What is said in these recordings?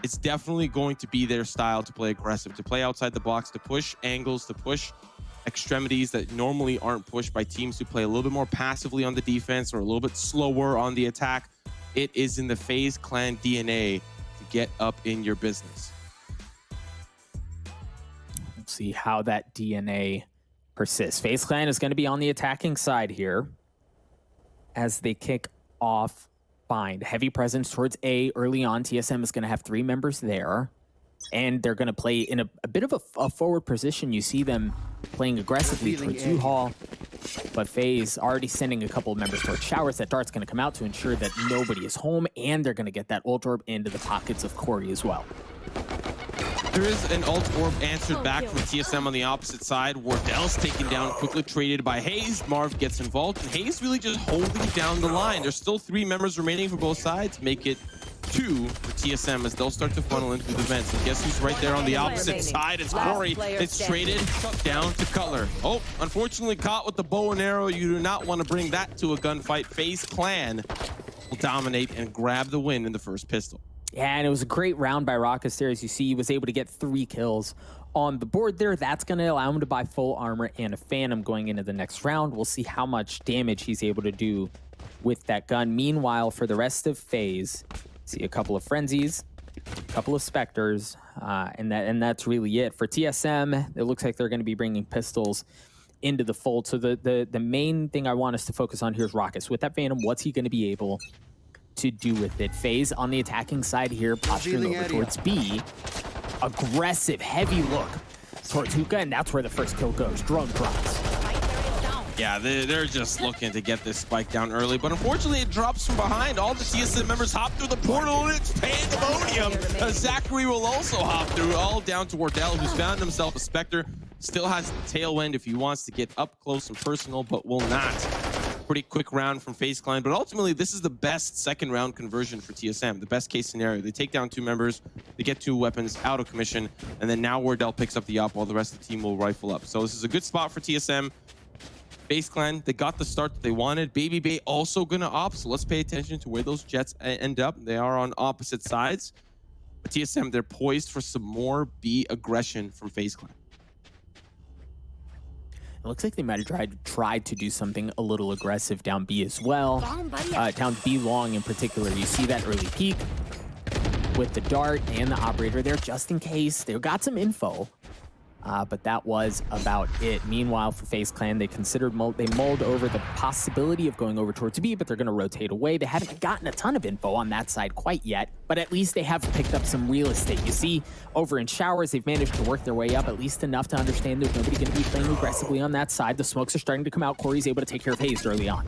It's definitely going to be their style to play aggressive, to play outside the box, to push angles, to push extremities that normally aren't pushed by teams who play a little bit more passively on the defense or a little bit slower on the attack. It is in the FaZe clan DNA to get up in your business. We'll see how that DNA persists. FaZe clan is going to be on the attacking side here as they kick off Bind. Heavy presence towards A early on. TSM is going to have 3 members there, and they're going to play in a bit of a forward position. You see them playing aggressively towards U-Haul, but FaZe already sending a couple of members towards showers. That dart's going to come out to ensure that nobody is home, and they're going to get that ult orb into the pockets of Corey as well. There is an ult orb answered back from TSM on the opposite side. Wardell's taken down, quickly traded by Faze. Marv gets involved, and Faze really just holding down the line. There's still 3 members remaining for both sides. Make it 2 for TSM as they'll start to funnel into the vents. And guess who's right there on the opposite side? It's Corey. It's traded down to Cutler. Oh, unfortunately caught with the bow and arrow. You do not want to bring that to a gunfight. FaZe clan will dominate and grab the win in the first pistol. Yeah, and it was a great round by Raucus there. As you see, he was able to get 3 kills on the board there. That's going to allow him to buy full armor and a Phantom going into the next round. We'll see how much damage he's able to do with that gun. Meanwhile, for the rest of FaZe, see a couple of Frenzies, a couple of Spectres, and that's really it. For TSM, it looks like they're going to be bringing pistols into the fold. So the main thing I want us to focus on here is Raucus. With that Phantom, what's he going to be able to do with it? FaZe on the attacking side here, posturing over towards B. Aggressive, heavy look towards Hookah, and that's where the first kill goes. Drone drops. Yeah, they're just looking to get this spike down early, but unfortunately it drops from behind. All the TSM members hop through the portal, and it's pandemonium. Zachary will also hop through, all down to Wardell, who's found himself a Spectre. Still has the tailwind if he wants to get up close and personal, but will not. Pretty quick round from FaZe clan, but ultimately this is the best second round conversion for TSM. The best case scenario. They take down 2 members, they get 2 weapons out of commission, and then now Wardell picks up the op while the rest of the team will rifle up. So this is a good spot for TSM. FaZe clan, they got the start that they wanted. Baby Bay also gonna op, so let's pay attention to where those Jets end up. They are on opposite sides. But TSM, they're poised for some more B aggression from FaZe clan. It looks like they might have tried to do something a little aggressive down B as well. Down B long in particular. You see that early peek with the dart and the operator there just in case. They got some info, but that was about it. Meanwhile, for FaZe clan, they mulled over the possibility of going over towards B, but they're going to rotate away. They haven't gotten a ton of info on that side quite yet, but at least they have picked up some real estate. You see, over in showers, they've managed to work their way up at least enough to understand there's nobody going to be playing aggressively on that side. The smokes are starting to come out. Corey's able to take care of Faze early on.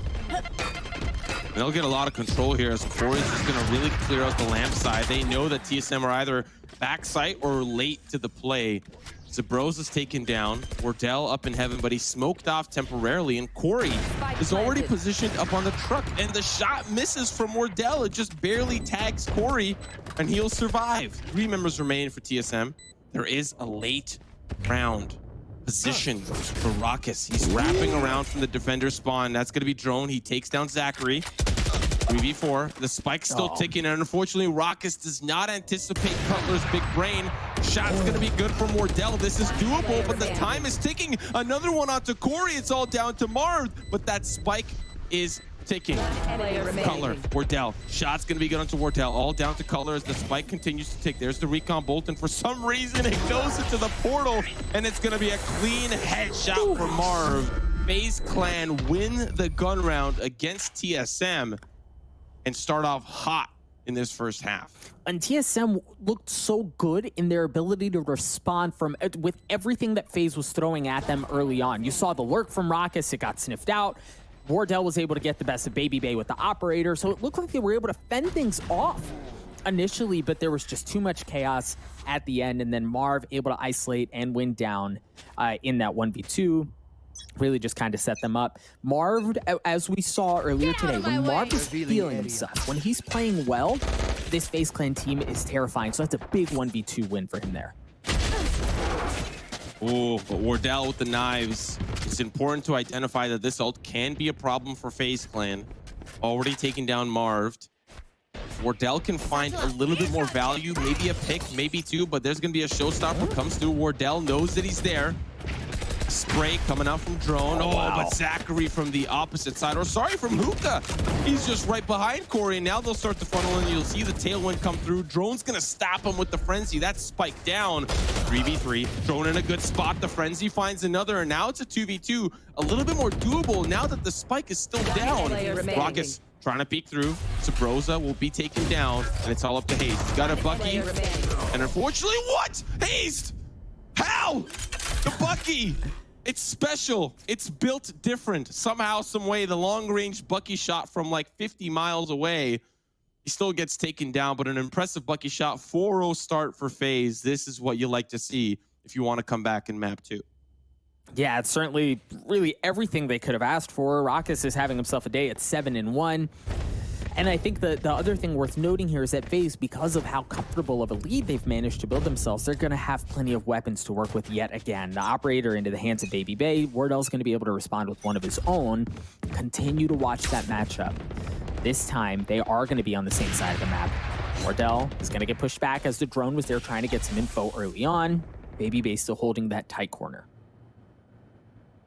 They'll get a lot of control here as Corey's just going to really clear out the lamp side. They know that TSM are either backside or late to the play. Zabros is taken down, Wardell up in heaven, but he's smoked off temporarily, and Corey is already positioned up on the truck, and the shot misses from Wardell. It just barely tags Corey, and he'll survive. 3 members remain for TSM. There is a late round position for Raucus. He's wrapping around from the defender spawn. That's going to be Drone. He takes down Zachary. 3v4. The spike's still ticking, and unfortunately, Raucus does not anticipate Cutler's big brain. Shot's going to be good from Wardell. This is doable, but the time is ticking. Another one onto Corey. It's all down to Marv, but that spike is ticking. Cutler, Wardell. Shot's going to be good onto Wardell. All down to Cutler as the spike continues to tick. There's the recon bolt, and for some reason, it goes into the portal, and it's going to be a clean headshot for Marv. FaZe clan win the gun round against TSM and start off hot in this first half. And TSM looked so good in their ability to respond with everything that FaZe was throwing at them early on. You saw the lurk from Raucus, it got sniffed out. Wardell was able to get the best of Baby Bay with the operator, so it looked like they were able to fend things off initially, but there was just too much chaos at the end, and then Marv able to isolate and win down in that 1v2. Really just kind of set them up. Marv, as we saw earlier today, when Marv is feeling himself, when he's playing well, this FaZe clan team is terrifying. So that's a big 1v2 win for him there. Oh, but Wardell with the knives. It's important to identify that this ult can be a problem for FaZe clan. Already taking down Marv. If Wardell can find a little bit more value, maybe a pick, maybe two, but there's going to be a showstopper comes through. Wardell knows that he's there. Spray coming out from Drone. Wow. But Zachary from the opposite side, or sorry, from Hookah. He's just right behind Corey. Now they'll start to funnel in. You'll see the tailwind come through. Drone's going to stop him with the Frenzy. That's spiked down. 3v3. Drone in a good spot. The Frenzy finds another, and now it's a 2v2. A little bit more doable now that the spike is still down. Rockets trying to peek through. Sabrosa will be taken down, and it's all up to Haste. He's got a Bucky, and unfortunately, what? Haste! How? The Bucky! It's special. It's built different. Somehow, some way, the long-range Bucky shot from like 50 miles away, he still gets taken down, but an impressive Bucky shot. 4-0 start for FaZe. This is what you like to see if you want to come back in map 2. Yeah, it's certainly really everything they could have asked for. Raucus is having himself a day at 7-1. And I think the other thing worth noting here is that FaZe, because of how comfortable of a lead they've managed to build themselves, they're going to have plenty of weapons to work with yet again. The operator into the hands of Baby Bay. Wardell's going to be able to respond with one of his own. Continue to watch that matchup. This time, they are going to be on the same side of the map. Wardell is going to get pushed back as the drone was there trying to get some info early on. Baby Bay still holding that tight corner.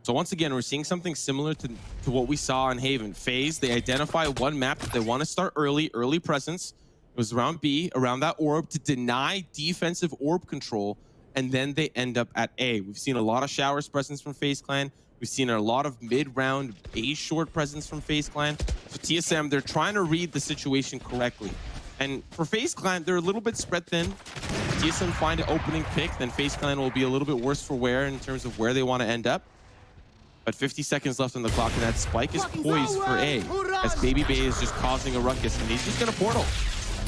So once again, we're seeing something similar to what we saw in Haven. FaZe, they identify one map that they want to start early presence. It was around B, around that orb, to deny defensive orb control, and then they end up at A. We've seen a lot of showers presence from FaZe Clan. We've seen a lot of mid-round A short presence from FaZe Clan. So TSM, they're trying to read the situation correctly. And for FaZe Clan, they're a little bit spread thin. If TSM find an opening pick, then FaZe Clan will be a little bit worse for wear in terms of where they want to end up. But 50 seconds left on the clock, and that spike is poised for A, as Baby Bay is just causing a ruckus, and he's just going to portal.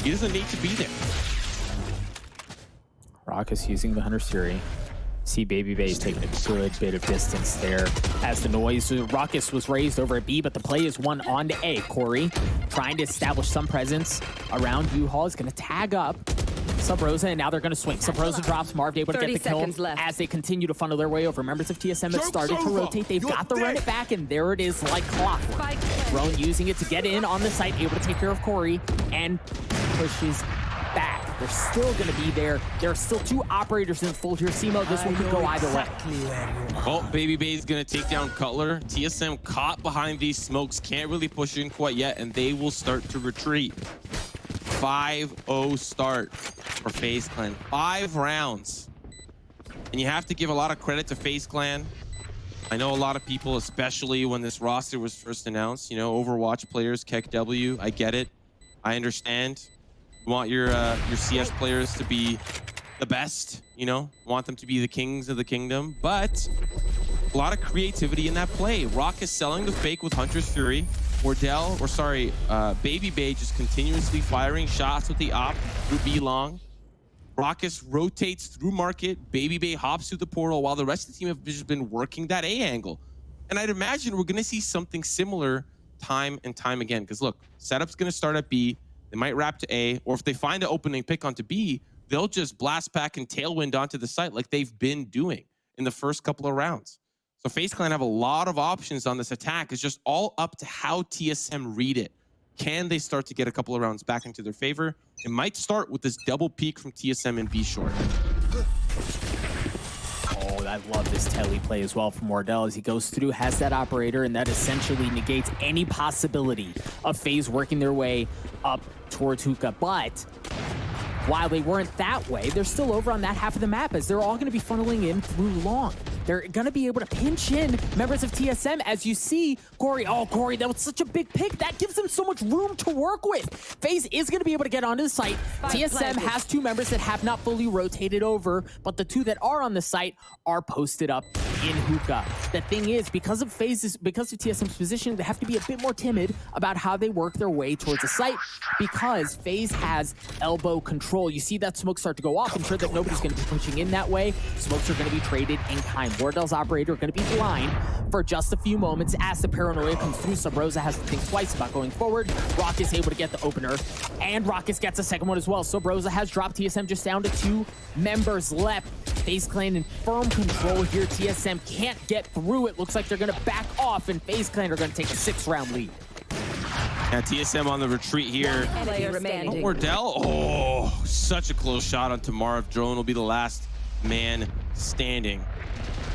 He doesn't need to be there. Raucus using the Hunter's Fury. See Baby Bay taking a good bit of distance there as the noise. Raucus was raised over at B, but the play is one on to A. Corey trying to establish some presence around U-Haul is going to tag up Sabrosa, and now they're going to swing. Sabrosa drops. Marv able to get the kill as they continue to funnel their way over. Members of TSM have started to rotate. They've got the run it back, and there it is like clockwork. Drone using it to get in on the site, able to take care of Corey, and pushes back. They're still going to be there. There are still two operators in full here. Simo, this one could go either way. Oh, Baby Bay is going to take down Cutler. TSM caught behind these smokes. Can't really push in quite yet, and they will start to retreat. 5-0 start for FaZe Clan. 5 rounds. And you have to give a lot of credit to FaZe Clan. I know a lot of people, especially when this roster was first announced, you know, Overwatch players, KEKW, I get it. I understand. You want your CS players to be the best, you know, want them to be the kings of the kingdom, but a lot of creativity in that play. Rock is selling the fake with Hunter's Fury. Wardell, or sorry, Baby Bay just continuously firing shots with the op through B long. Raucus rotates through market. Baby Bay hops through the portal while the rest of the team have just been working that A angle. And I'd imagine we're going to see something similar time and time again. Because look, setup's going to start at B. They might wrap to A. Or if they find an opening pick onto B, they'll just blast back and tailwind onto the site like they've been doing in the first couple of rounds. So FaZe Clan have a lot of options on this attack. It's just all up to how TSM read it. Can they start to get a couple of rounds back into their favor? It might start with this double peak from TSM and B short. Oh, I love this telly play as well from Wardell as he goes through, has that operator, and that essentially negates any possibility of FaZe working their way up towards Hookah. But while they weren't that way, they're still over on that half of the map as they're all going to be funneling in through long. They're going to be able to pinch in members of TSM as you see Corey. Oh, Corey, that was such a big pick. That gives them so much room to work with. FaZe is going to be able to get onto the site. TSM has two members that have not fully rotated over, but the two that are on the site are posted up in Hookah. The thing is, because of TSM's position, they have to be a bit more timid about how they work their way towards the site because FaZe has elbow control. You see that smoke start to go off. I'm sure that nobody's going to be pushing in that way. Smokes are going to be traded in time. Wardell's operator going to be blind for just a few moments as the paranoia comes through. Sabrosa has to think twice about going forward. Raucus able to get the opener, and Raucus gets a second one as well. Sabrosa has dropped TSM just down to 2 members left. FaZe Clan in firm control here. TSM can't get through. It looks like they're going to back off, and FaZe Clan are going to take a 6-round lead. Now TSM on the retreat here. Player standing. Wardell, oh, such a close shot onto Marv. Drone will be the last man standing.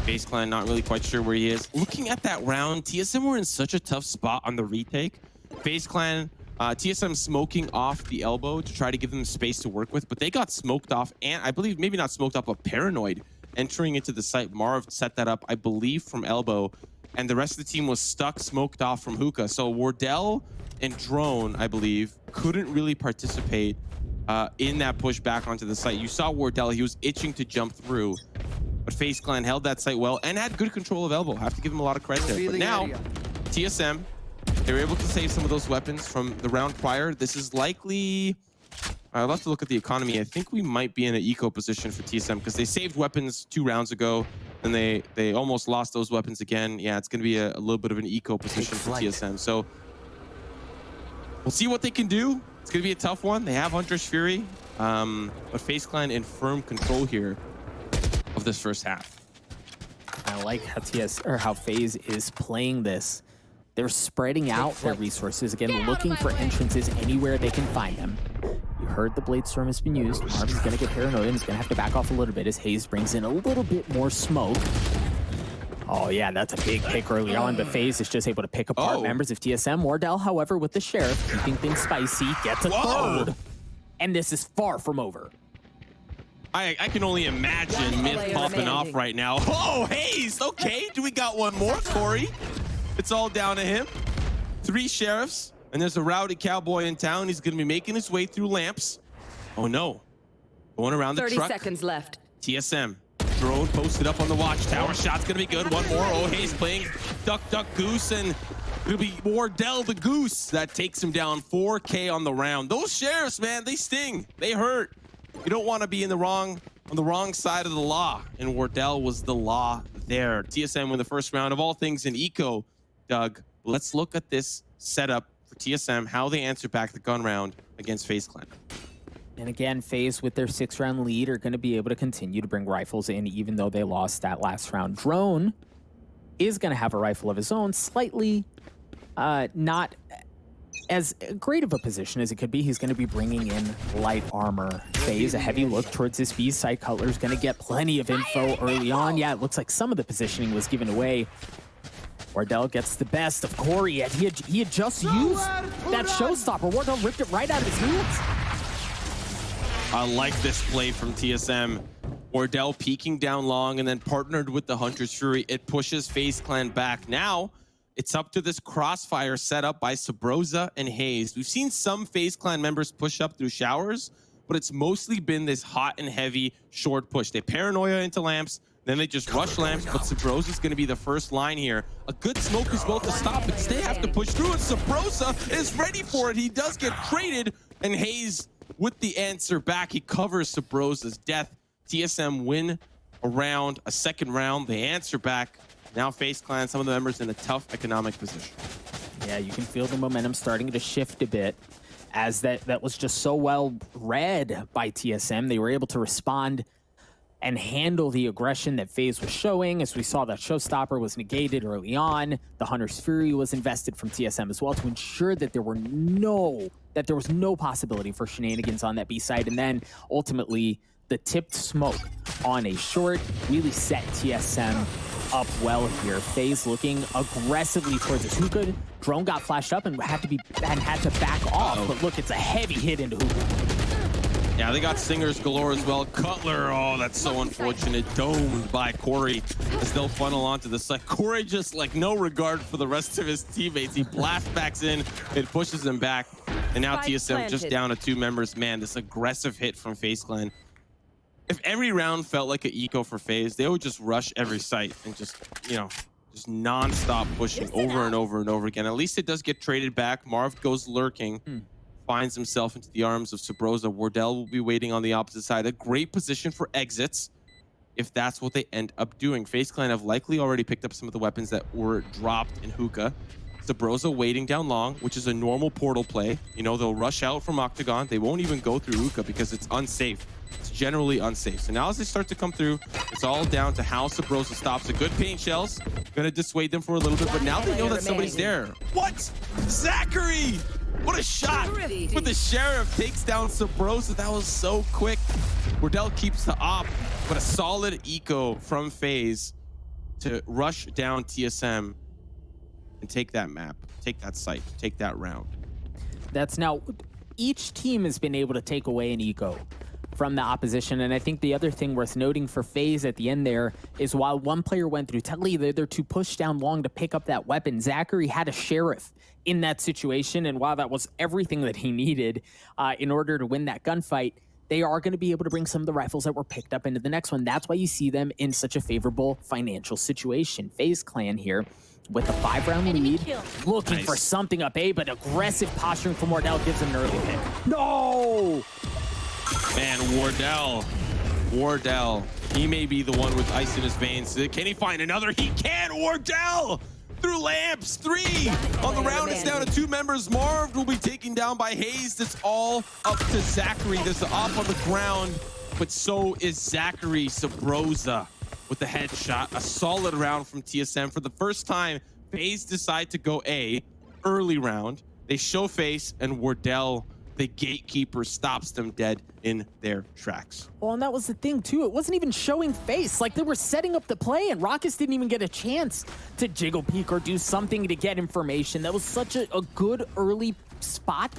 Faze Clan not really quite sure where he is. Looking at that round, TSM were in such a tough spot on the retake. Faze Clan, TSM smoking off the elbow to try to give them space to work with, but they got smoked off, and I believe maybe not smoked off, but paranoid entering into the site. Marv set that up, I believe, from elbow, and the rest of the team was stuck smoked off from hookah. So Wardell and Drone, I believe, couldn't really participate in that push back onto the site. You saw Wardell, he was itching to jump through, but Faze Clan held that site well and had good control of elbow. Have to give him a lot of credit there. But now, TSM, they were able to save some of those weapons from the round prior. This is likely, I'll have to look at the economy. I think we might be in an eco position for TSM because they saved weapons 2 rounds ago, and they almost lost those weapons again. Yeah, it's going to be a little bit of an eco position for TSM. So we'll see what they can do. It's going to be a tough one. They have Hunter's Fury, but Faze Clan in firm control here of this first half. I like how Faze is playing this. They're spreading out their resources, again, looking for entrances anywhere they can find them. You heard the Blade Storm has been used. Marv is going to get paranoid and is going to have to back off a little bit as Haze brings in a little bit more smoke. Oh, yeah, that's a big pick early on, but Faze is just able to pick apart members of TSM. Wardell, however, with the Sheriff, keeping things spicy, gets a third. And this is far from over. I can only imagine Myth popping off right now. Oh, Haze, okay. Do we got one more, Corey? It's all down to him. 3 sheriffs, and there's a rowdy cowboy in town. He's going to be making his way through lamps. Oh, no. Going around the 30 truck. seconds left. TSM. Drone posted up on the watchtower. Shot's going to be good. One more. Oh, Haze playing duck, duck, goose, and it'll be Wardell the goose that takes him down. 4K on the round. Those sheriffs, man, they sting. They hurt. You don't want to be on the wrong side of the law, and Wardell was the law there. TSM win the first round of all things in eco. Doug, let's look at this setup for TSM, how they answer back the gun round against Faze Clan. And again, Faze with their 6-round lead are going to be able to continue to bring rifles in, even though they lost that last round. Drone is going to have a rifle of his own, slightly not as great of a position as it could be. He's going to be bringing in light armor. Faze, a heavy look towards his B side. Cutler's going to get plenty of info early on. Yeah, it looks like some of the positioning was given away. Wardell gets the best of Corey. He had just used that showstopper. Wardell ripped it right out of his hands. I like this play from TSM. Wardell peeking down long and then partnered with the Hunter's Fury. It pushes Faze Clan back. Now, it's up to this crossfire set up by Sabrosa and Haze. We've seen some Faze Clan members push up through showers, but it's mostly been this hot and heavy short push. They paranoia into lamps, then they just rush lamps, but Sabrosa is going to be the first line here. A good smoke is both to stop, but they have to push through, and Sabrosa is ready for it. He does get traded, and Haze with the answer back. He covers Sabrosa's death. TSM win a second round. They answer back. Now Faze Clan, some of the members in a tough economic position. Yeah, you can feel the momentum starting to shift a bit, as that was just so well read by TSM. They were able to respond and handle the aggression that Faze was showing. As we saw, that showstopper was negated early on. The Hunter's Fury was invested from TSM as well to ensure that there was no possibility for shenanigans on that B side. And then ultimately, the tipped smoke on a short really set TSM up well here. Faze looking aggressively towards his hookah. Drone got flashed up and had to back off. But look, it's a heavy hit into hookah. Yeah, they got singers galore as well. Cutler, oh, that's so unfortunate. Domed by Corey as they'll funnel onto the side. Corey just like no regard for the rest of his teammates. He blasts backs in, it pushes him back. And now TSM just down to 2 members. Man, this aggressive hit from Faze Clan. If every round felt like an eco for Faze, they would just rush every site and just, just non-stop pushing over and over and over again. At least it does get traded back. Marv goes lurking. Finds himself into the arms of Sabrosa. Wardell will be waiting on the opposite side. A great position for exits if that's what they end up doing. Faze Clan have likely already picked up some of the weapons that were dropped in hookah. Sabrosa waiting down long, which is a normal portal play. They'll rush out from Octagon. They won't even go through hookah because it's unsafe. It's generally unsafe. So now as they start to come through, it's all down to how Sabrosa stops. A good paint shells. Gonna dissuade them for a little bit, but now they know that somebody's there. What? Zachary! What a shot! But the Sheriff takes down Sabrosa. That was so quick. Wardell keeps the op, but a solid eco from Faze to rush down TSM and take that map, take that site, take that round. That's now, each team has been able to take away an eco from the opposition. And I think the other thing worth noting for Faze at the end there is while one player went through Telly, the other two pushed down long to pick up that weapon. Zachary had a Sheriff in that situation. And while that was everything that he needed in order to win that gunfight, they are going to be able to bring some of the rifles that were picked up into the next one. That's why you see them in such a favorable financial situation. Faze Clan here with a 5-round lead, looking for something up A, but aggressive posturing from Wardell gives him an early pick. No! Man, Wardell, he may be the one with ice in his veins. Can he find another? He can! Wardell! Through lamps, 3 on the round. It's down to 2 members. Marv will be taken down by Hayes. That's all up to Zachary. There's an op on the ground, but so is Zachary. Sabrosa with the headshot. A solid round from TSM. For the first time, Faze decide to go A early round. They show face, and Wardell, the gatekeeper, stops them dead in their tracks. Well, and that was the thing, too. It wasn't even showing face. Like, they were setting up the play, and Raucus didn't even get a chance to jiggle peek or do something to get information. That was such a good early spot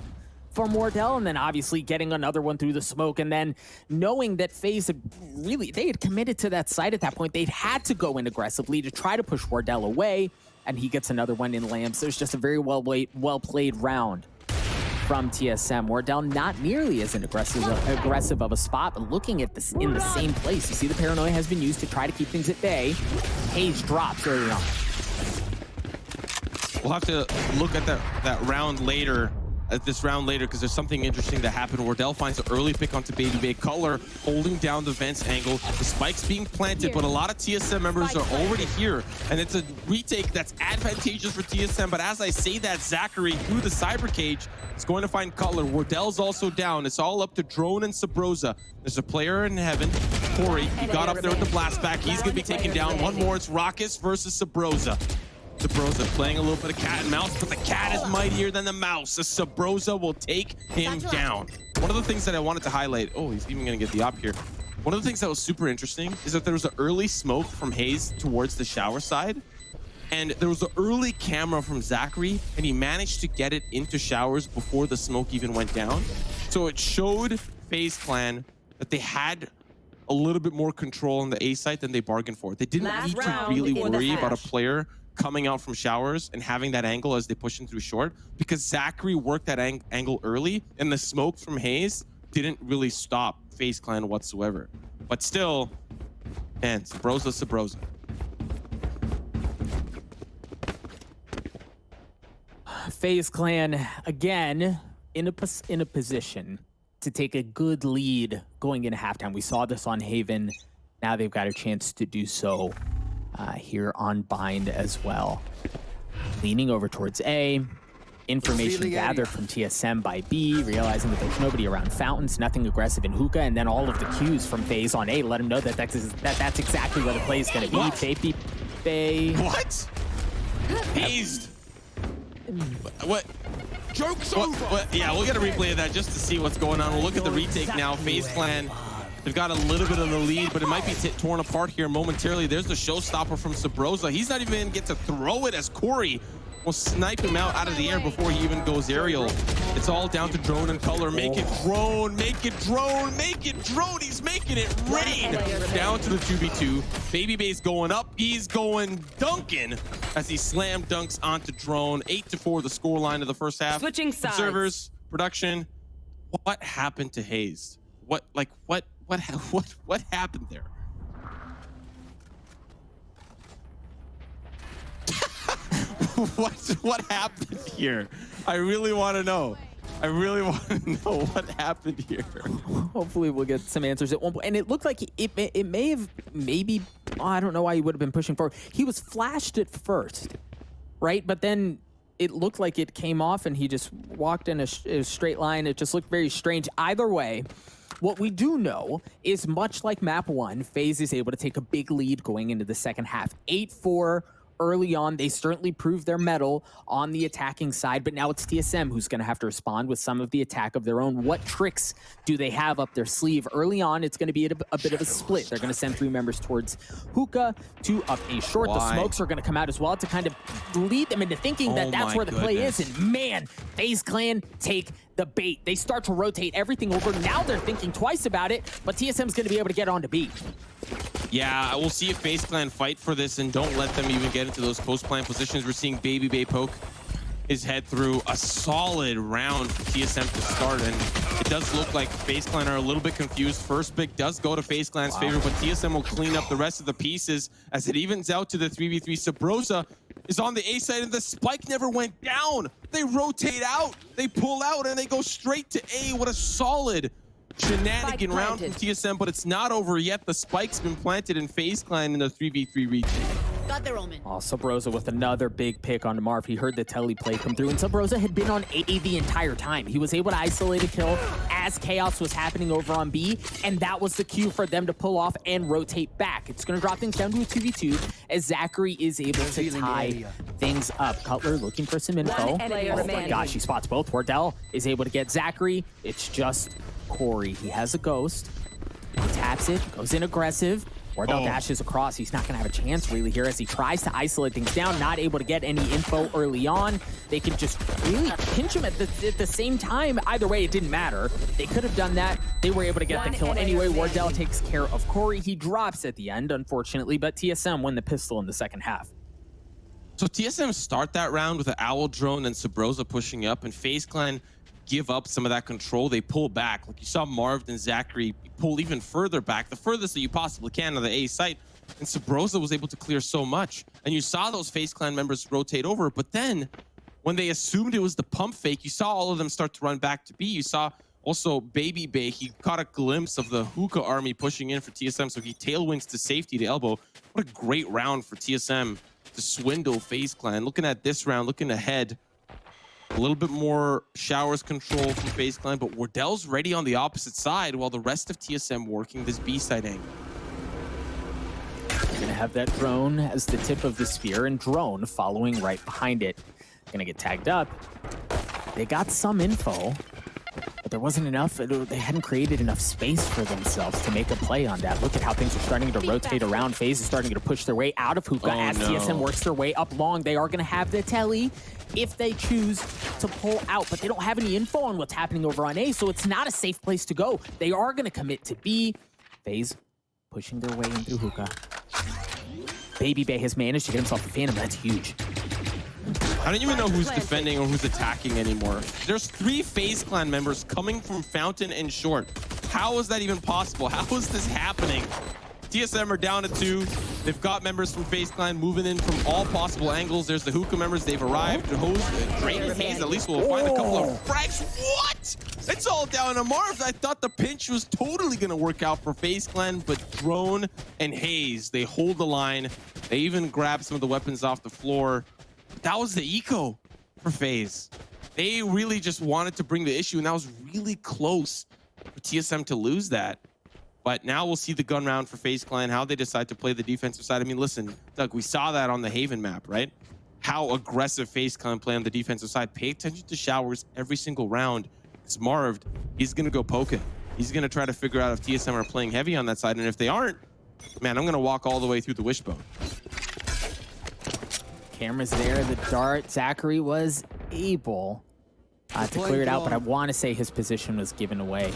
from Wardell, and then obviously getting another one through the smoke, and then knowing that FaZe had they had committed to that site at that point. They'd had to go in aggressively to try to push Wardell away, and he gets another one in lamps. There's just a very well played round from TSM. Wardell not nearly as an aggressive of a spot, but looking at this in the same place. You see the paranoia has been used to try to keep things at bay. Hayes drops early on. We'll have to look at that round later, because there's something interesting that happened. Wardell finds an early pick onto Baby Bay. Color holding down the vents angle. The spike's being planted, but a lot of TSM members are already here, and it's a retake that's advantageous for TSM. But as I say that, Zachary through the cyber cage is going to find Cutler. Wardell's also down. It's all up to Drone and Sabrosa. There's a player in heaven, Corey. He got up there with the blast back. He's going to be taken down. One more. It's Raucus versus Sabrosa. Sabrosa playing a little bit of cat and mouse, but the cat is mightier than the mouse. The Sabrosa will take him down. One of the things that I wanted to highlight, oh, he's even going to get the op here. One of the things that was super interesting is that there was an early smoke from Hayes towards the shower side, and there was an early camera from Zachary, and he managed to get it into showers before the smoke even went down. So it showed FaZe Clan that they had a little bit more control on the A site than they bargained for. They didn't need to really worry about a player coming out from showers and having that angle as they push in through short, because Zachary worked that angle early, and the smoke from Hayes didn't really stop FaZe Clan whatsoever. But still, man, Sabrosa. FaZe Clan again in a position to take a good lead going into halftime. We saw this on Haven. Now they've got a chance to do so here on Bind as well. Leaning over towards A. Information gathered from TSM by B, realizing that there's nobody around fountains, nothing aggressive in hookah, and then all of the cues from FaZe on A let him know that that's exactly where the play is going to be. Safety Bay. What? Hazed. What? Joke's over. What? Yeah, we'll get a replay of that just to see what's going on. We'll look at the retake now. FaZe Clan, they've got a little bit of the lead, but it might be torn apart here momentarily. There's the showstopper from Sabrosa. He's not even going to get to throw it, as Corey will snipe him out of the air before he even goes aerial. It's all down to Drone and Color. Make it Drone, make it Drone, make it Drone. He's making it rain. Down to the 2v2. Baby Bay's going up. He's going dunking as he slam dunks onto Drone. 8-4 the scoreline of the first half. Switching sides. Observers, production, what happened to Hayes? What happened there? What happened here? I really want to know. I really want to know what happened here. Hopefully we'll get some answers at one point. And it looked like it may have maybe, I don't know why he would have been pushing forward. He was flashed at first, right? But then it looked like it came off and he just walked in a straight line. It just looked very strange. Either way, what we do know is much like map 1, FaZe is able to take a big lead going into the second half. 8-4 Early on, they certainly proved their mettle on the attacking side, but now it's TSM who's going to have to respond with some of the attack of their own. What tricks do they have up their sleeve? Early on, it's going to be a bit of a split. They're going to send 3 members towards Hookah, 2 up A short. Why? The smokes are going to come out as well to kind of lead them into thinking that that's where the play is. And man, FaZe Clan take the bait. They start to rotate everything over. Now they're thinking twice about it, but TSM's going to be able to get on to B. Yeah, we'll see if FaZe Clan fight for this and don't let them even get into those post-plant positions. We're seeing Baby Bay poke his head through a solid round for TSM to start, and it does look like FaZe Clan are a little bit confused. First pick does go to FaZe Clan's favor, but TSM will clean up the rest of the pieces as it evens out to the 3v3. Sabrosa is on the A side, and the spike never went down. They rotate out, they pull out, and they go straight to A. What a solid shenanigan round from TSM, but it's not over yet. The spike's been planted in FaZe Clan in the 3v3 region. Got their omen. Oh, Sabrosa with another big pick on Marv. He heard the telly play come through, and Sabrosa had been on A the entire time. He was able to isolate a kill as chaos was happening over on B, and that was the cue for them to pull off and rotate back. It's going to drop things down to a 2v2 as Zachary is able to tie things up. Cutler looking for some info. Oh my gosh, he spots both. Wardell is able to get Zachary. It's just Corey. He has a ghost. He taps it, goes in aggressive. Wardell dashes across. He's not going to have a chance really here as he tries to isolate things down, not able to get any info early on. They can just really pinch him at the same time. Either way, it didn't matter. They could have done that. They were able to get the kill anyway. Wardell takes care of Corey. He drops at the end, unfortunately, but TSM win the pistol in the second half. So TSM start that round with an Owl drone and Sabrosa pushing up, and FaZe Clan give up some of that control. They pull back. Like you saw Marv and Zachary pull even further back, the furthest that you possibly can on the A site. And Sabrosa was able to clear so much. And you saw those FaZe Clan members rotate over, but then when they assumed it was the pump fake, you saw all of them start to run back to B. You saw also Baby Bay. He caught a glimpse of the Hookah army pushing in for TSM, so he tailwinds to safety to elbow. What a great round for TSM to swindle FaZe Clan. Looking at this round, looking ahead, a little bit more showers control from FaZe Clan, but Wardell's ready on the opposite side while the rest of TSM working this B side angle. You're gonna have that drone as the tip of the spear and drone following right behind it. Gonna get tagged up. They got some info, but there wasn't enough. They hadn't created enough space for themselves to make a play on that. Look at how things are starting to rotate around. FaZe is starting to push their way out of Hookah as TSM works their way up long. They are gonna have the telly if they choose to pull out, but they don't have any info on what's happening over on A, so it's not a safe place to go. They are going to commit to B. FaZe pushing their way in through Hookah. Baby Bay has managed to get himself a Phantom. That's huge. I don't even know who's defending or who's attacking anymore. There's 3 FaZe Clan members coming from Fountain and Short. How is that even possible? How is this happening? TSM are down to 2. They've got members from FaZe Clan moving in from all possible angles. There's the Hookah members. They've arrived. Drain and Haze, at least we'll find a couple of frags. What? It's all down to Marv. I thought the pinch was totally going to work out for FaZe Clan, but Drone and Haze, they hold the line. They even grab some of the weapons off the floor. That was the eco for FaZe. They really just wanted to bring the issue, and that was really close for TSM to lose that. But now we'll see the gun round for FaZe Clan, how they decide to play the defensive side. I mean, listen, Doug, we saw that on the Haven map, right? How aggressive FaZe Clan play on the defensive side. Pay attention to showers every single round. It's Marv. He's going to go poke it. He's going to try to figure out if TSM are playing heavy on that side. And if they aren't, man, I'm going to walk all the way through the wishbone. Cameras there, the dart. Zachary was able to clear it out, but I want to say his position was given away.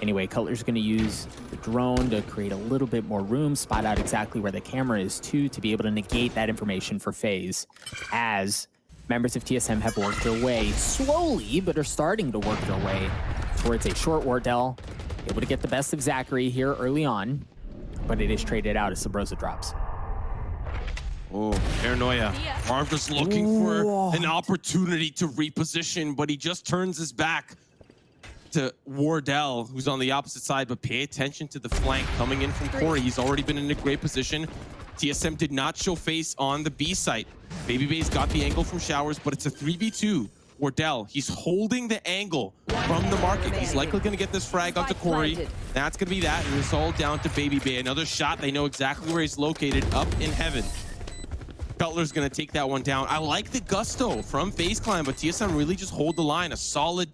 Anyway, Cutler's going to use the drone to create a little bit more room, spot out exactly where the camera is too, to be able to negate that information for FaZe, as members of TSM have worked their way slowly, but are starting to work their way towards a short. Wardell able to get the best of Zachary here early on, but it is traded out as Sabrosa drops. Oh, paranoia. Marv just looking for an opportunity to reposition, but he just turns his back to Wardell, who's on the opposite side, but pay attention to the flank coming in from Corey. He's already been in a great position. TSM did not show face on the B site. Baby Bay's got the angle from showers, but it's a 3v2. Wardell, he's holding the angle from the market. He's likely going to get this frag onto Corey. That's going to be that, and it's all down to Baby Bay. Another shot. They know exactly where he's located, up in heaven. Cutler's gonna take that one down. I like the gusto from Faze Clan, but TSM really just hold the line. A solid,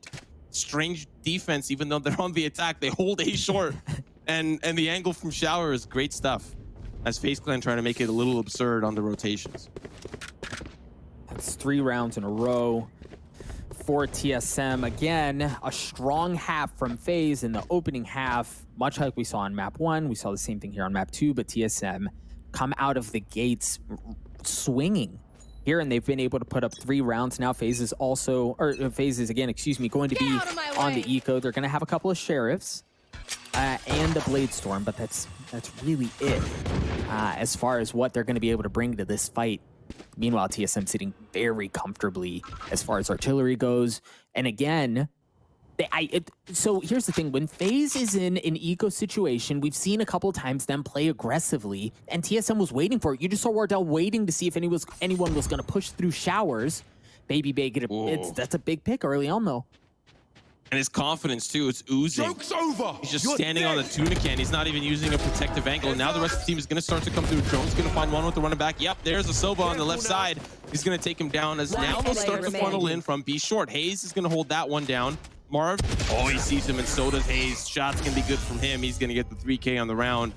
strange defense, even though they're on the attack. They hold A short, and the angle from Shower is great stuff. As Faze Clan trying to make it a little absurd on the rotations. That's 3 rounds in a row for TSM. Again, a strong half from Faze in the opening half, much like we saw on map 1. We saw the same thing here on map 2, but TSM come out of the gates swinging here, and they've been able to put up 3 rounds now. Faze is also, or Faze is again, excuse me, going to be on the eco. They're going to have a couple of sheriffs and the Blade Storm, but that's really it as far as what they're going to be able to bring to this fight. Meanwhile, TSM sitting very comfortably as far as artillery goes. And again, so here's the thing. When Faze is in an eco situation, we've seen a couple times them play aggressively, and TSM was waiting for it. You just saw Wardell waiting to see if anyone was going to push through showers. Baby Bay, that's a big pick early on, though. And his confidence, too, it's oozing. Joke's over. He's just standing on the tuna can. He's not even using a protective angle. Now the rest of the team is going to start to come through. Drone's going to find one with the running back. Yep, there's a Sova on the left side. He's going to take him down as now they'll start to funnel in from B short. Hayes is going to hold that one down. Marv, oh, he sees him, and so does Hayes. Shots can be good from him. He's going to get the 3K on the round.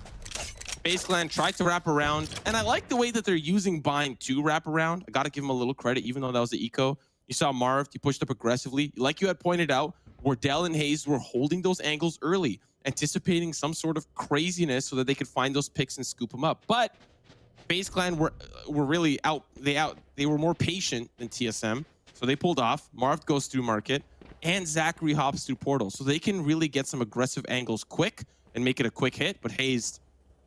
Faze Clan tried to wrap around, and I like the way that they're using Bind to wrap around. I got to give him a little credit, even though that was the eco. You saw Marv, he pushed up aggressively. Like you had pointed out, Wardell and Hayes were holding those angles early, anticipating some sort of craziness so that they could find those picks and scoop them up. But Faze Clan were really they were more patient than TSM, so they pulled off. Marv goes through market, and Zachary hops through portal, so they can really get some aggressive angles quick and make it a quick hit. But Hayes,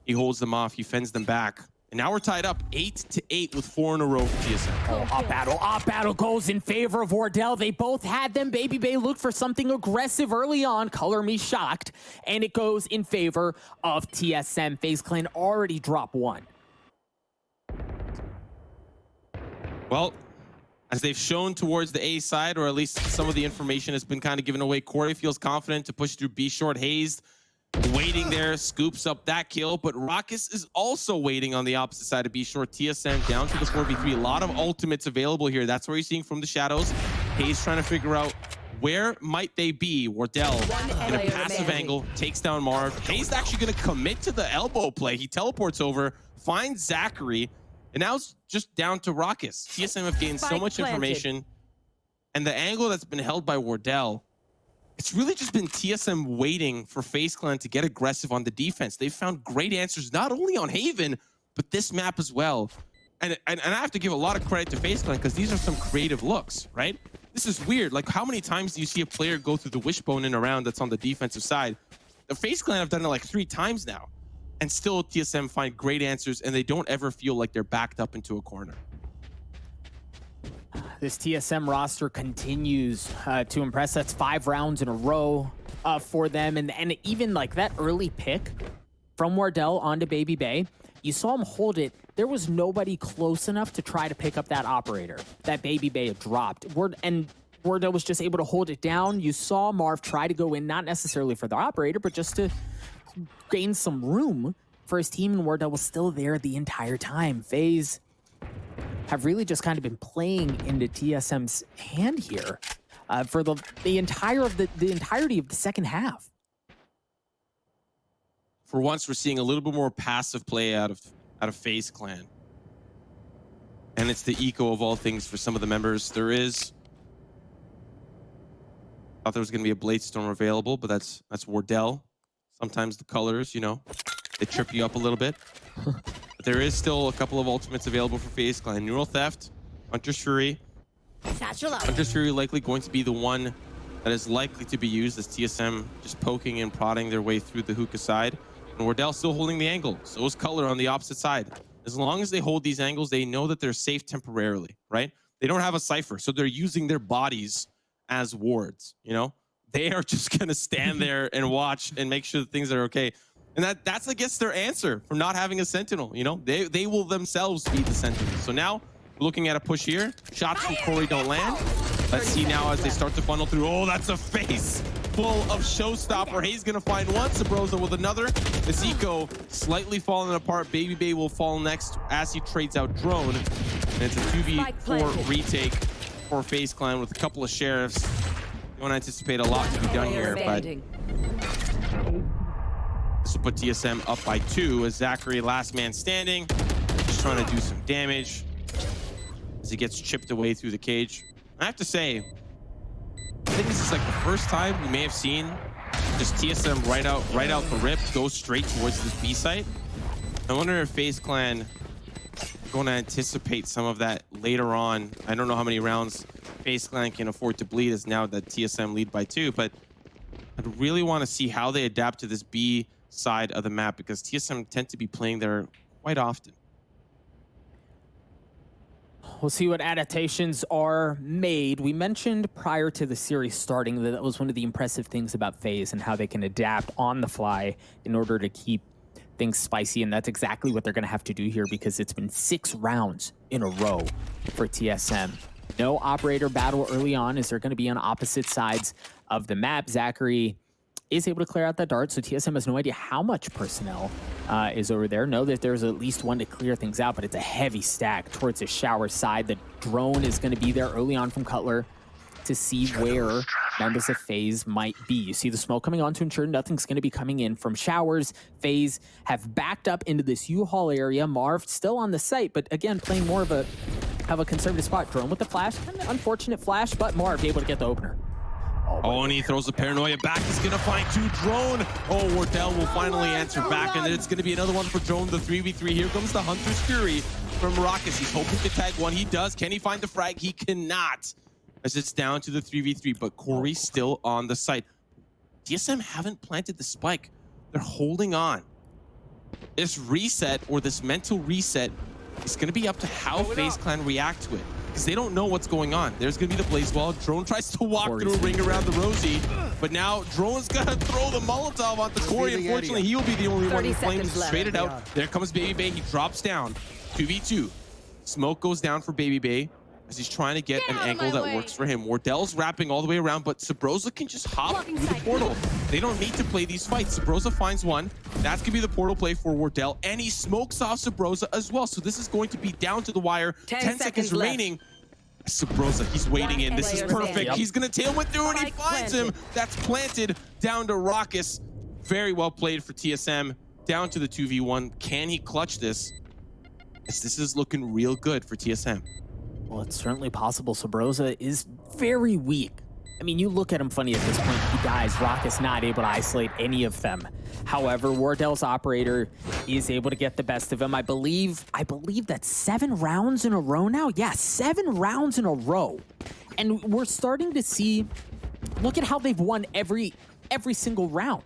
he holds them off, he fends them back. And now we're tied up 8-8 with 4 in a row for TSM. Oh, op battle goes in favor of Wardell. They both had them. Baby Bay looked for something aggressive early on. Color me shocked. And it goes in favor of TSM. Faze Clan already dropped 1. Well, as they've shown towards the A side, or at least some of the information has been kind of given away, Corey feels confident to push through B short. Hayes waiting there, scoops up that kill, but Raucus is also waiting on the opposite side of B short. TSM down to the 4v3. A lot of ultimates available here. That's where you're seeing from the shadows. Hayes trying to figure out where might they be. Wardell in a passive angle takes down Marv. Hayes actually going to commit to the elbow play. He teleports over, finds Zachary, and now it's just down to Raucus. TSM have gained so much information, and the angle that's been held by Wardell, it's really just been TSM waiting for Faze Clan to get aggressive on the defense. They've found great answers, not only on Haven, but this map as well. And I have to give a lot of credit to Faze Clan, because these are some creative looks, right? This is weird. Like, how many times do you see a player go through the wishbone in a round that's on the defensive side? The Faze Clan have done it like 3 times now. And still TSM find great answers, and they don't ever feel like they're backed up into a corner. This TSM roster continues to impress. That's 5 rounds in a row for them. And even like that early pick from Wardell onto Baby Bay, you saw him hold it. There was nobody close enough to try to pick up that operator that Baby Bay had dropped. And Wardell was just able to hold it down. You saw Marv try to go in, not necessarily for the operator, but just to gain some room for his team, and Wardell was still there the entire time. Faze have really just kind of been playing into TSM's hand here for the entirety of the second half. For once, we're seeing a little bit more passive play out of Faze Clan, and it's the eco of all things for some of the members. Thought there was going to be a Blade Storm available, but that's Wardell. Sometimes the colors, you know, they trip you up a little bit. But there is still a couple of ultimates available for Faze Clan. Neural Theft, Hunter's Fury. Hunter's Fury likely going to be the one that is likely to be used as TSM just poking and prodding their way through the hookah side. And Wardell still holding the angle. So is Color on the opposite side. As long as they hold these angles, they know that they're safe temporarily, right? They don't have a Cypher, so they're using their bodies as wards, you know? They are just going to stand there and watch and make sure that things are okay. And that's, I guess, their answer for not having a Sentinel, you know? They will themselves be the Sentinel. So now, we're looking at a push here. Shots from Corey don't land. Let's see now as they start to funnel through. Oh, that's a face. full of Showstopper. Hayes gonna find one, Sabrosa with another. This eco slightly falling apart. Baby Bay will fall next as he trades out Drone. And it's a 2v4 retake for Faze Clan with a couple of sheriffs. Don't anticipate a lot to be done here, but this will put TSM up by 2 as Zachary, last man standing, just trying to do some damage as he gets chipped away through the cage. I have to say, I think this is like the first time we may have seen just TSM right out the rip go straight towards this B site. I wonder if Faze Clan going to anticipate some of that later on. I don't know how many rounds Faze Clan can afford to bleed as now that TSM lead by 2, but I'd really want to see how they adapt to this B side of the map because TSM tend to be playing there quite often. We'll see what adaptations are made. We mentioned prior to the series starting that was one of the impressive things about Faze and how they can adapt on the fly in order to keep things spicy, and that's exactly what they're going to have to do here because it's been 6 rounds in a row for TSM. No operator battle early on as they're going to be on opposite sides of the map. Zachary is able to clear out that dart, so TSM has no idea how much personnel is over there. Know that there's at least one to clear things out, but it's a heavy stack towards the shower side. The drone is going to be there early on from Cutler to see where members of Faze might be. You see the smoke coming on to ensure nothing's going to be coming in from showers. Faze have backed up into this U-Haul area. Marv still on the site, but again, playing more of a conservative spot. Drone with the flash, kind of unfortunate flash, but Marv able to get the opener. Oh, and he throws the paranoia back. He's going to find 2 Drone. Oh, Wardell will finally answer back, and then it's going to be another one for Drone, the 3v3. Here comes the Hunter's Fury from Raucus. He's hoping to tag one. He does. Can he find the frag? He cannot, as it's down to the 3v3, but Corey's still on the site. TSM haven't planted the spike. They're holding on. This reset, or this mental reset, is going to be up to how Faze Clan react to it, because they don't know what's going on. There's going to be the blaze wall. Drone tries to walk through a ring around the Rosie, but now Drone's got to throw the Molotov onto Corey. Unfortunately, he will be the only one who flames straight it out. There comes Baby Bay. He drops down. 2v2. Smoke goes down for Baby Bay as he's trying to get an angle that works for him. Wardell's wrapping all the way around, but Sabrosa can just hop through the portal. They don't need to play these fights. Sabrosa finds one. That's going to be the portal play for Wardell, and he smokes off Sabrosa as well. So this is going to be down to the wire. 10 seconds remaining. Sabrosa, he's waiting in. This is perfect. He's going to tailwind through, and he finds him. That's planted down to Raucus. Very well played for TSM. Down to the 2v1. Can he clutch this? This is looking real good for TSM. Well, it's certainly possible. Sabrosa is very weak. I mean, you look at him funny at this point. He dies. Raucus not able to isolate any of them. However, Wardell's operator is able to get the best of him. I believe that's 7 rounds in a row now. Yeah, 7 rounds in a row. And we're starting to see, look at how they've won every single round.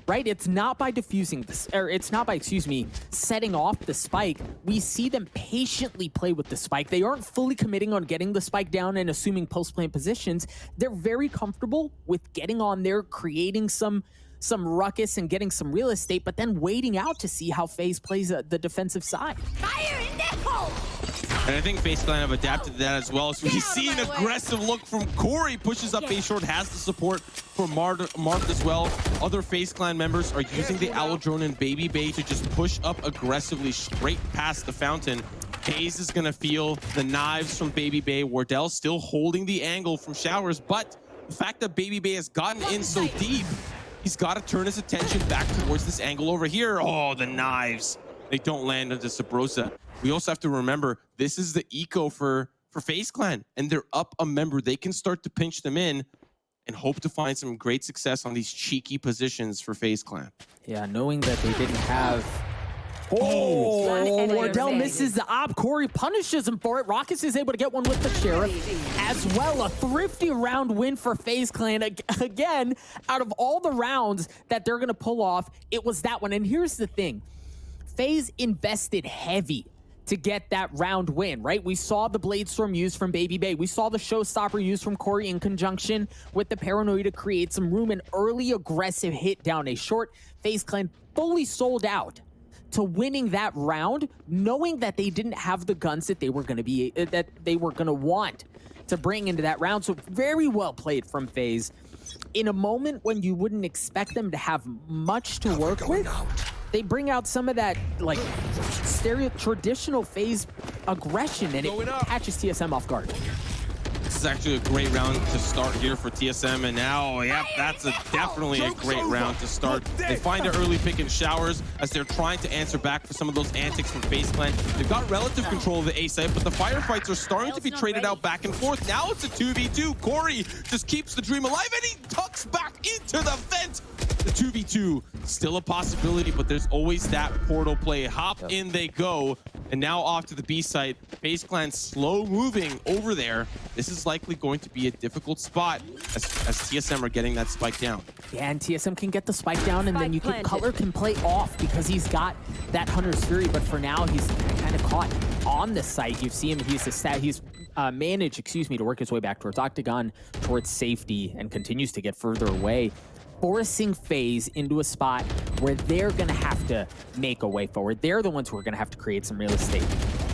Right? It's not by defusing this, or it's not by, excuse me, setting off the spike. We see them patiently play with the spike. They aren't fully committing on getting the spike down and assuming post-plant positions. They're very comfortable with getting on there, creating some ruckus and getting some real estate, but then waiting out to see how Faze plays the defensive side. Fire in the hole! And I think Faze Clan have adapted to that as well. So we see an aggressive look from Corey, pushes up A short, has the support for Marth as well. Other Faze Clan members are using the Owl Drone and Baby Bay to just push up aggressively straight past the fountain. Hayes is gonna feel the knives from Baby Bay. Wardell still holding the angle from Showers, but the fact that Baby Bay has gotten in so deep, he's got to turn his attention back towards this angle over here. Oh, the knives. They don't land into Sabrosa. We also have to remember, this is the eco for Faze Clan, and they're up a member. They can start to pinch them in and hope to find some great success on these cheeky positions for Faze Clan. Yeah, knowing that they didn't have... Oh, Wardell misses the op. Corey punishes him for it. Raucus is able to get one with the Sheriff as well. A thrifty round win for Faze Clan. Again, out of all the rounds that they're going to pull off, it was that one. And here's the thing. Faze invested heavy to get that round win, right? We saw the Blade Storm used from Baby Bay. We saw the Showstopper used from Corey in conjunction with the Paranoia to create some room. An early aggressive hit down a short. Faze Clan fully sold out to winning that round, knowing that they didn't have the guns that they were going to want to bring into that round. So very well played from Faze. in a moment when you wouldn't expect them to have much to work with, they bring out some of that like traditional Faze aggression, and it catches TSM off guard. This is actually a great round to start here for TSM, and now, yep, that's definitely a great round to start. They find an early pick in showers as they're trying to answer back for some of those antics from Faze Clan. They've got relative control of the A site, but the firefights are starting to be traded out back and forth. Now it's a 2v2. Corey just keeps the dream alive, and he tucks back into the vent. The 2v2, still a possibility, but there's always that portal play. Hop in they go, and now off to the B site. Faze Clan slow moving over there. This is likely going to be a difficult spot as TSM are getting that spike down. Yeah, and TSM can get the spike down, and then Color can play off because he's got that Hunter's Fury, but for now, he's kind of caught on the site. You see him, he's managed, to work his way back towards Octagon, towards safety, and continues to get further away, forcing Faze into a spot where they're gonna have to make a way forward. They're the ones who are gonna have to create some real estate.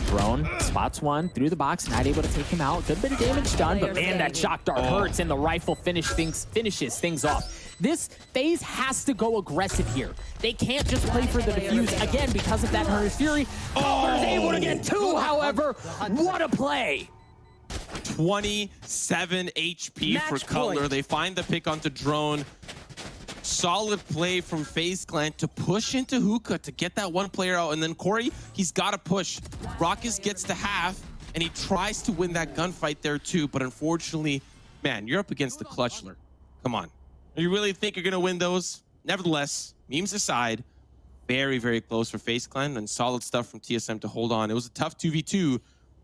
Drone spots one through the box, not able to take him out. Good bit of damage done, but man, that shock dart hurts, and the rifle finishes things off. This Faze has to go aggressive here. They can't just play for the defuse again because of that Hunter's Fury. Color's able to get two, however. What a play! 27 HP for Cutler. They find the pick onto Drone. Solid play from Faze Clan to push into Hookah to get that one player out. And then Corey, he's got to push. Raucus gets to half, and he tries to win that gunfight there too. But unfortunately, man, you're up against the Clutchler. Come on. You really think you're going to win those? Nevertheless, memes aside, very, very close for Faze Clan, and solid stuff from TSM to hold on. It was a tough 2v2,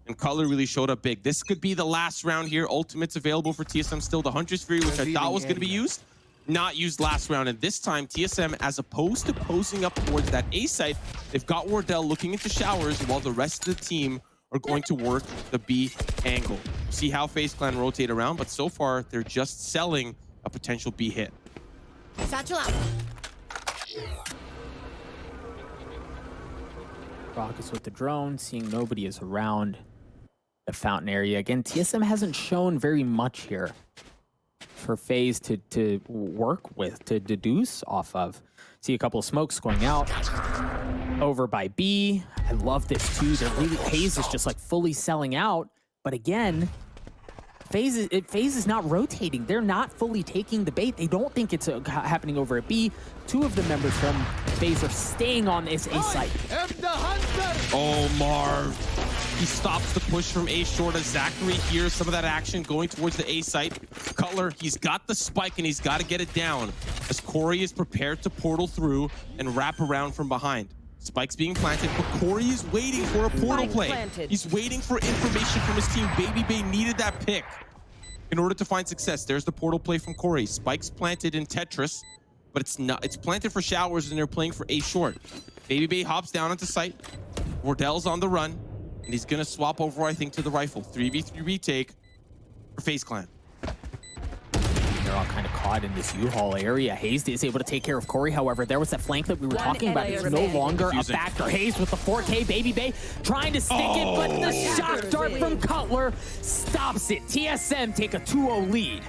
and Cutler really showed up big. This could be the last round here. Ultimate's available for TSM still. The Hunter's Fury, which I thought was going to be used, not used last round. And this time, TSM, as opposed to posing up towards that A site, they've got Wardell looking into showers while the rest of the team are going to work the B angle. See how Faze Clan rotate around, but so far, they're just selling a potential B hit. Satchel out. Raucus with the drone, seeing nobody is around the fountain area. Again, TSM hasn't shown very much here for Faze to work with, to deduce off of. See a couple of smokes going out over by B. I love this too. They're really, Faze is just like fully selling out. But again, Faze is not rotating. They're not fully taking the bait. They don't think it's happening over at B. Two of the members from Faze are staying on this A site. Oh, Marv. He stops the push from A short as Zachary hears some of that action going towards the A site. Cutler, he's got the spike and he's got to get it down as Corey is prepared to portal through and wrap around from behind. Spike's being planted, but Corey is waiting for a portal play. He's waiting for information from his team. Baby Bay needed that pick in order to find success. There's the portal play from Corey. Spike's planted in Tetris, but it's planted for showers and they're playing for A short. Baby Bay hops down onto site. Wardell's on the run, and he's gonna swap over, I think, to the rifle. 3v3 retake for Faze Clan. They're all kind of caught in this U-Haul area. Hayes is able to take care of Corey. However, there was that flank that we were talking about. It's no longer a factor. Hayes with the 4K. Baby Bay trying to stick it, but the shock dart from Cutler stops it. TSM take a 2-0 lead.